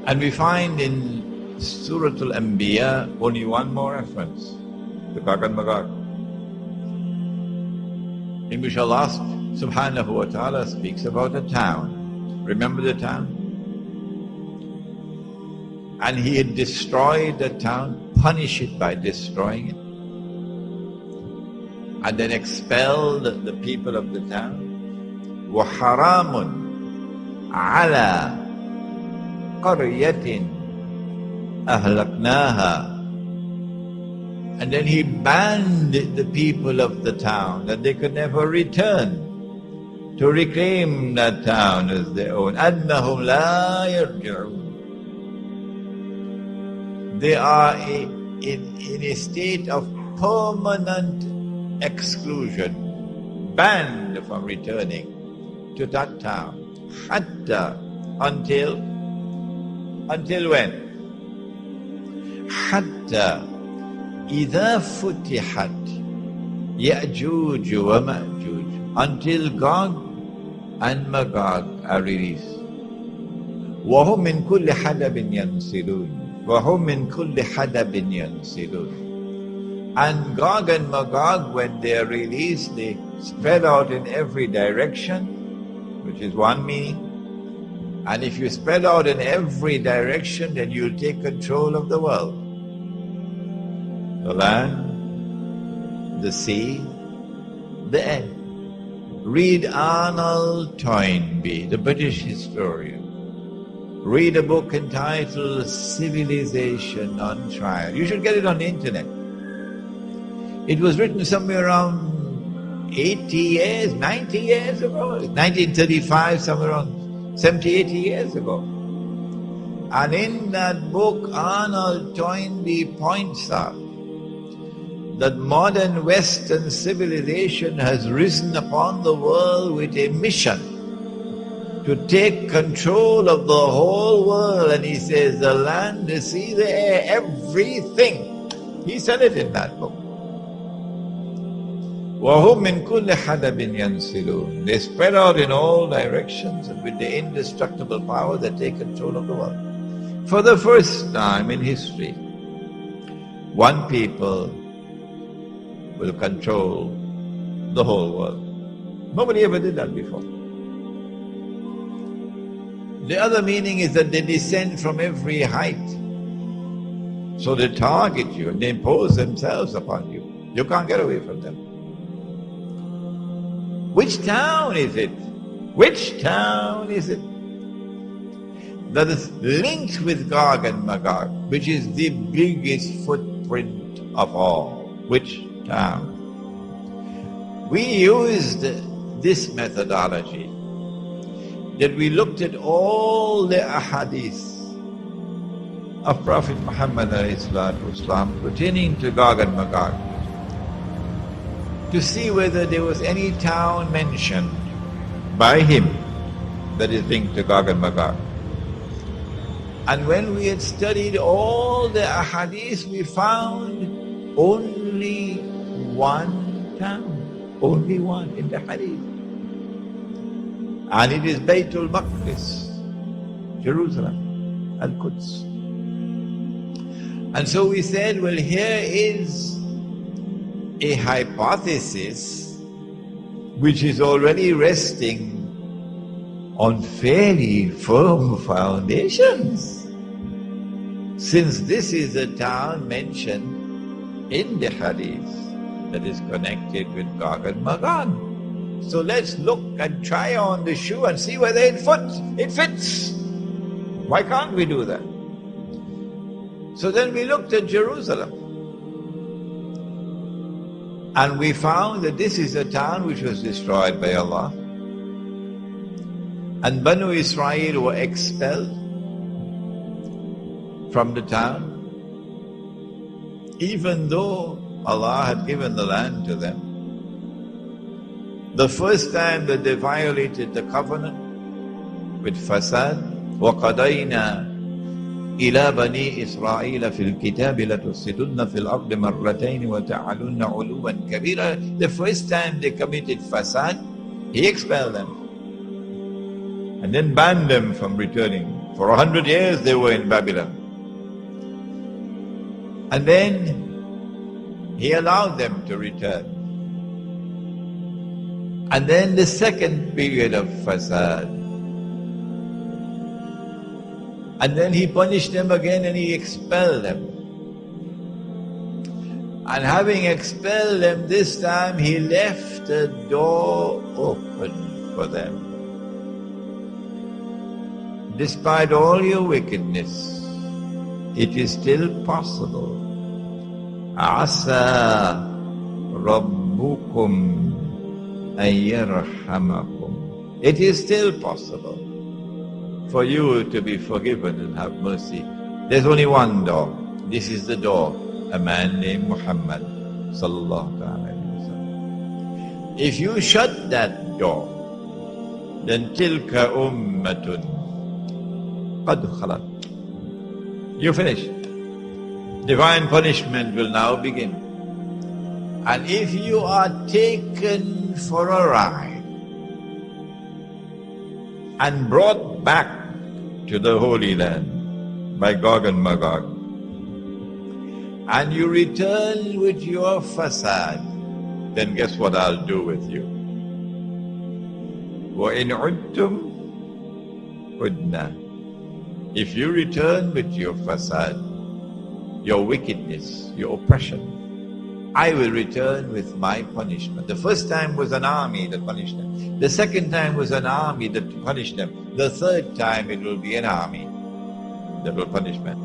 And we find in Surah Al-Anbiya only one more reference, the Gog and Magog, in which Allah subhanahu wa ta'ala speaks about a town. Remember the town? And He had destroyed the town, punished it by destroying it, and then expelled the people of the town. وَحَرَامٌ عَلَى قَرْيَةٍ أَهْلَكْنَاهَا. And then He banned the people of the town, that they could never return to reclaim that town as their own. أَنَّهُمْ لَا يَرْجِعُونَ. They are in a state of permanent exclusion, banned from returning to that town. Hatta, until when? Hatta إذا فتحت يأجوج ومأجوج, until Gog and Magog are released. وهم من كل حدب ينسلون, وهم من كل حدب ينسلون. And Gog and Magog, when they are released, they spread out in every direction, which is one meaning. And if you spread out in every direction, then you'll take control of the world. The land, the sea, the air. Read Arnold Toynbee, the British historian. Read a book entitled Civilization on Trial. You should get it on the internet. It was written somewhere around 80 years, 90 years ago, 1935, somewhere around 70, 80 years ago. And in that book, Arnold Toynbee points out that modern Western civilization has risen upon the world with a mission to take control of the whole world. And he says, the land, the sea, the air, everything. He said it in that book. وَهُمْ مِنْ كُلِّ حَدَبٍ يَنْسِلُونَ. They spread out in all directions, and with the indestructible power they take control of the world. For the first time in history, one people will control the whole world. Nobody ever did that before. The other meaning is that they descend from every height. So they target you and they impose themselves upon you. You can't get away from them. Which town is it? Which town is it that is linked with Gog and Magog, which is the biggest footprint of all? Which town? We used this methodology, that we looked at all the ahadith of Prophet Muhammad ﷺ pertaining to Gog and Magog, to see whether there was any town mentioned by him that is linked to Gog and Magog. And when we had studied all the ahadith, we found only one town, only one in the hadith. And it is Baytul Maqdis, Jerusalem, Al-Quds. And so we said, well, here is a hypothesis which is already resting on fairly firm foundations, since this is a town mentioned in the hadith that is connected with Gog and Magog. So let's look and try on the shoe and see whether it fits. Why can't we do that? So then we looked at Jerusalem, and we found that this is a town which was destroyed by Allah, and Banu Israel were expelled from the town, even though Allah had given the land to them. The first time that they violated the covenant with fasad, وَقَضَيْنَا إِلَى بَنِي إِسْرَائِيلَ فِي الْكِتَابِ لَتُفْسِدُنَّ فِي الْأَرْضِ مَرَّتَيْنِ وَتَعْلُنَّ عُلُوًّا كَبِيرًا. The first time they committed fasad, He expelled them and then banned them from returning For 100 years they were in Babylon. And then he allowed them to return. And then the second period of fasad. And then he punished them again and he expelled them. And having expelled them this time, he left the door open for them. Despite all your wickedness, it is still possible. Asa Rabbukum an yarhamakum. It is still possible for you to be forgiven and have mercy. There's only one door. This is the door. A man named Muhammad sallallahu alaihi wasallam. If you shut that door, then tilka ummatun qad khalat. You finish. Divine punishment will now begin. And if you are taken for a ride and brought back to the Holy Land by Gog and Magog, and you return with your fasad, then guess what I'll do with you? وَإِنْ عُدْتُمْ عُدْنَا. If you return with your fasad, your wickedness, your oppression, I will return with my punishment. The first time was an army that punished them. The second time was an army that punished them. The third time it will be an army that will punish them.